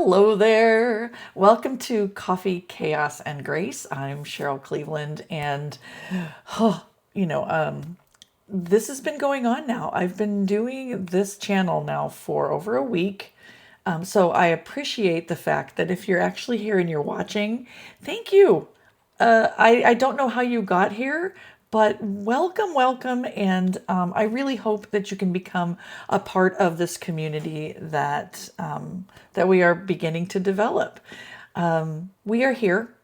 Hello there. Welcome to Coffee, Chaos, and Grace. I'm Cheryl Cleveland, and oh, you know, this has been going on now. I've been doing this channel now for over a week. So I appreciate the fact that if you're actually here and you're watching, thank you. I don't know how you got here, but welcome, welcome. And I really hope that you can become a part of this community that we are beginning to develop. We are here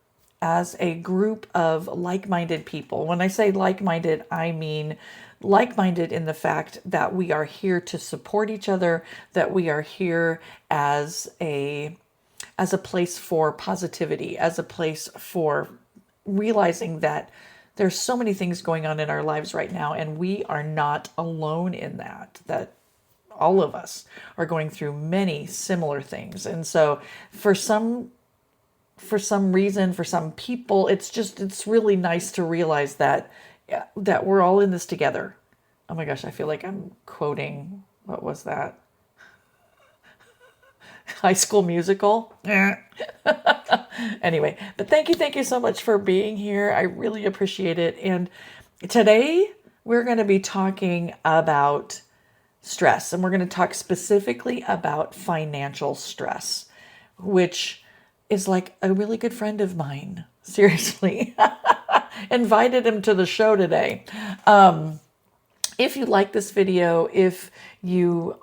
as a group of like-minded people. When I say like-minded, I mean like-minded in the fact that we are here to support each other, that we are here as a place for positivity, as a place for realizing that there's so many things going on in our lives right now, and we are not alone in that all of us are going through many similar things. And so for some reason, for some people, it's really nice to realize that that we're all in this together. Oh my gosh, I feel like I'm quoting, what was that? High School Musical. Anyway, but thank you so much for being here. I really appreciate it. And today we're going to be talking about stress, and we're going to talk specifically about financial stress, which is like a really good friend of mine. Seriously, invited him to the show today. If you like this video, if you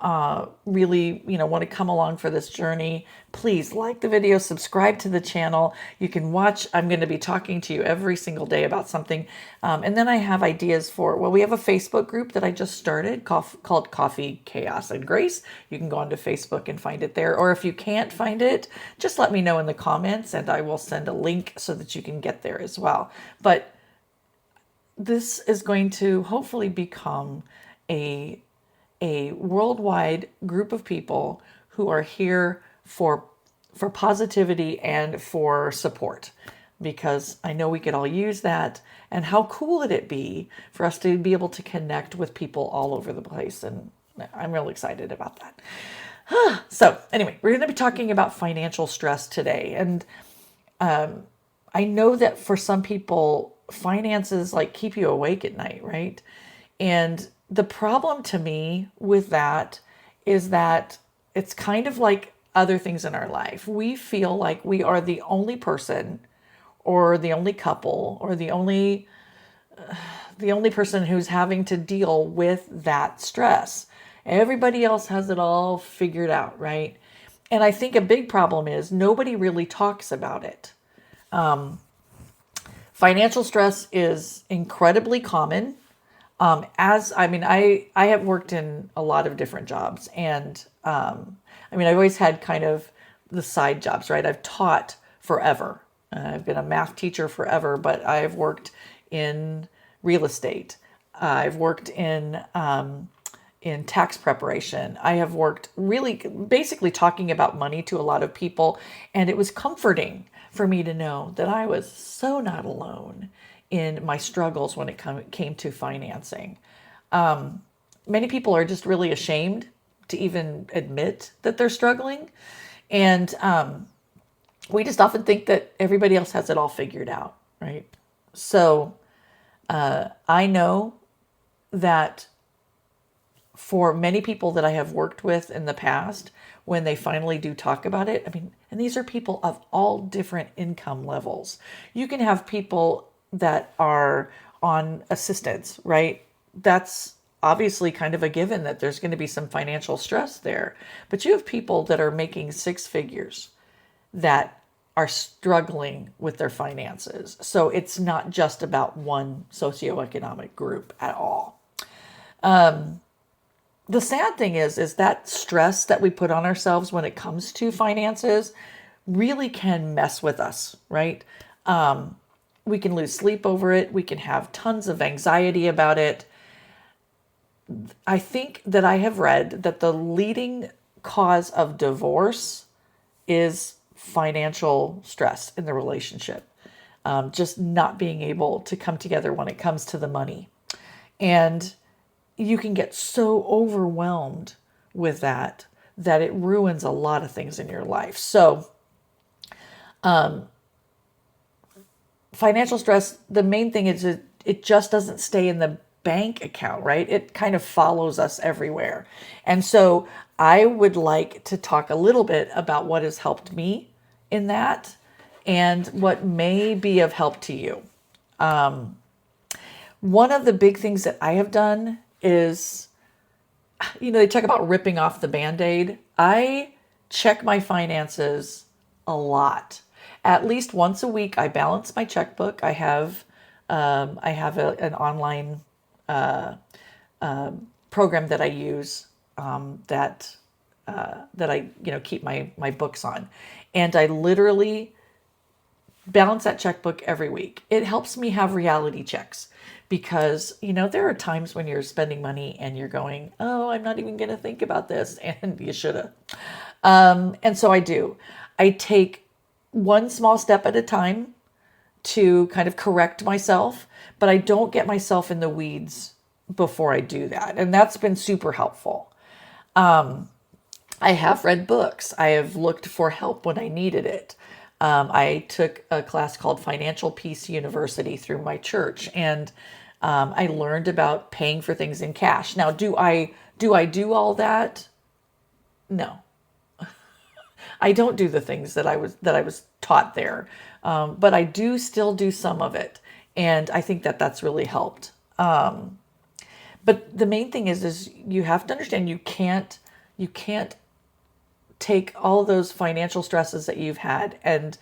really want to come along for this journey, please like the video, subscribe to the channel. You can watch. I'm going to be talking to you every single day about something. And then I have ideas we have a Facebook group that I just started called Coffee, Chaos, and Grace. You can go onto Facebook and find it there. Or if you can't find it, just let me know in the comments and I will send a link so that you can get there as well. But this is going to hopefully become a worldwide group of people who are here for positivity and for support, because I know we could all use that. And how cool would it be for us to be able to connect with people all over the place? And I'm really excited about that. So anyway, we're going to be talking about financial stress today. And I know that for some people, finances like keep you awake at night, right? And the problem to me with that is that it's kind of like other things in our life. We feel like we are the only person or the only couple or the only person who's having to deal with that stress. Everybody else has it all figured out, right? And I think a big problem is nobody really talks about it. Financial stress is incredibly common. I have worked in a lot of different jobs, and I've always had kind of the side jobs, right? I've taught forever. I've been a math teacher forever, but I've worked in real estate. I've worked in tax preparation. I have worked really basically talking about money to a lot of people, and it was comforting for me to know that I was so not alone in my struggles when it came to financing. Many people are just really ashamed to even admit that they're struggling. And we just often think that everybody else has it all figured out, right? So I know that for many people that I have worked with in the past, when they finally do talk about it, and these are people of all different income levels. You can have people that are on assistance, right? That's obviously kind of a given that there's going to be some financial stress there. But you have people that are making six figures that are struggling with their finances. So it's not just about one socioeconomic group at all. The sad thing is that stress that we put on ourselves when it comes to finances really can mess with us, right? We can lose sleep over it. We can have tons of anxiety about it. I think that I have read that the leading cause of divorce is financial stress in the relationship. Just not being able to come together when it comes to the money. And you can get so overwhelmed with that that it ruins a lot of things in your life. So financial stress, the main thing is it just doesn't stay in the bank account, right? It kind of follows us everywhere. And so I would like to talk a little bit about what has helped me in that and what may be of help to you. One of the big things that I have done is, they talk about ripping off the Band-Aid. I check my finances a lot. At least once a week, I balance my checkbook. I have an online program that I use that I keep my books on, and I literally balance that checkbook every week. It helps me have reality checks because, there are times when you're spending money and you're going, oh, I'm not even going to think about this. And you should have. And so I do. I take one small step at a time to kind of correct myself, but I don't get myself in the weeds before I do that. And that's been super helpful. I have read books. I have looked for help when I needed it. I took a class called Financial Peace University through my church, and I learned about paying for things in cash. Now, do I do all that? No, I don't do the things that I was taught there, but I do still do some of it, and I think that that's really helped. But the main thing is you have to understand you can't take all those financial stresses that you've had and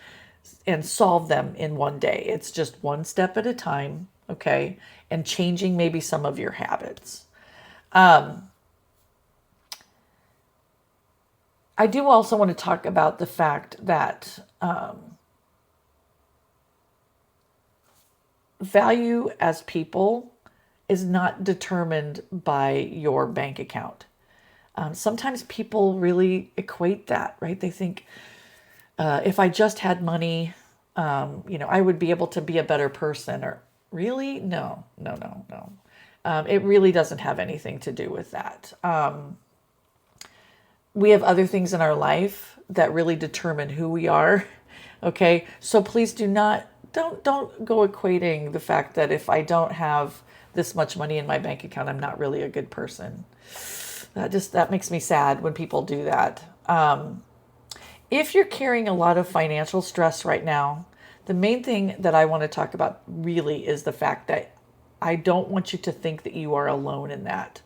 solve them in one day. It's just one step at a time, okay? And changing maybe some of your habits. I do also want to talk about the fact that value as people is not determined by your bank account. Sometimes people really equate that, right? They think if I just had money, I would be able to be a better person. Or really, no. It really doesn't have anything to do with that. We have other things in our life that really determine who we are. Okay, so please don't go equating the fact that if I don't have this much money in my bank account, I'm not really a good person. That makes me sad when people do that. If you're carrying a lot of financial stress right now, the main thing that I want to talk about really is the fact that I don't want you to think that you are alone in that.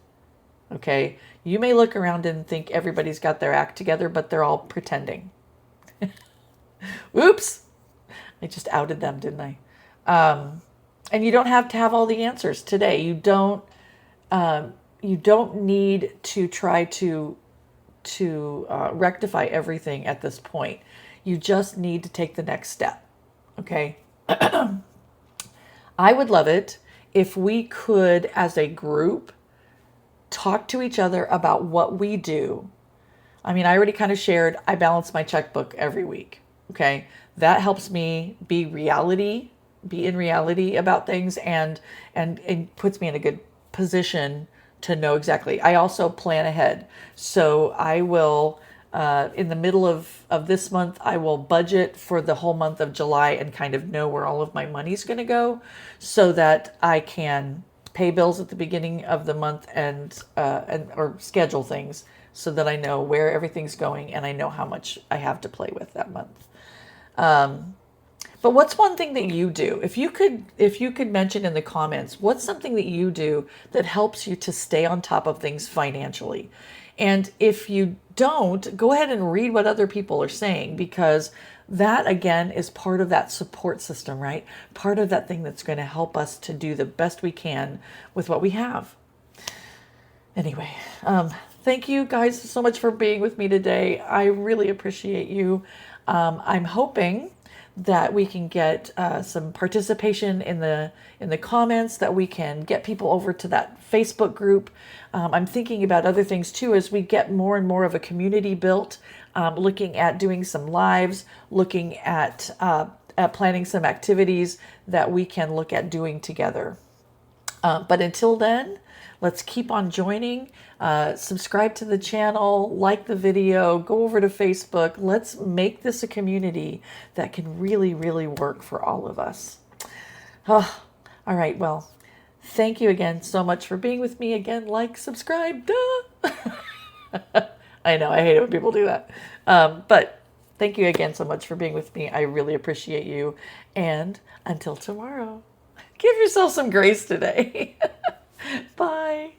Okay? You may look around and think everybody's got their act together, but they're all pretending. Oops! I just outed them, didn't I? And you don't have to have all the answers today. You don't need to try to rectify everything at this point. You just need to take the next step. Okay. I would love it if we could, as a group, talk to each other about what we do. I mean, I already kind of shared, I balance my checkbook every week. Okay. That helps me be in reality about things and puts me in a good position to know exactly. I also plan ahead. So I will, in the middle of this month, I will budget for the whole month of July and kind of know where all of my money's going to go so that I can pay bills at the beginning of the month and or schedule things so that I know where everything's going and I know how much I have to play with that month. But what's one thing that you do? If you could mention in the comments, what's something that you do that helps you to stay on top of things financially? And if you don't, go ahead and read what other people are saying, because that again is part of that support system, right? Part of that thing that's going to help us to do the best we can with what we have. Anyway, thank you guys so much for being with me today. I really appreciate you. I'm hoping that we can get some participation in the comments, that we can get people over to that Facebook group. I'm thinking about other things too as we get more and more of a community built, looking at doing some lives, looking at planning some activities that we can look at doing together. But until then, Let's keep on joining. Subscribe to the channel, like the video, go over to Facebook. Let's make this a community that can really, really work for all of us. Oh, all right. Well, thank you again so much for being with me. Again, like, subscribe. Duh. I know, I hate it when people do that. But thank you again so much for being with me. I really appreciate you. And until tomorrow, give yourself some grace today. Bye.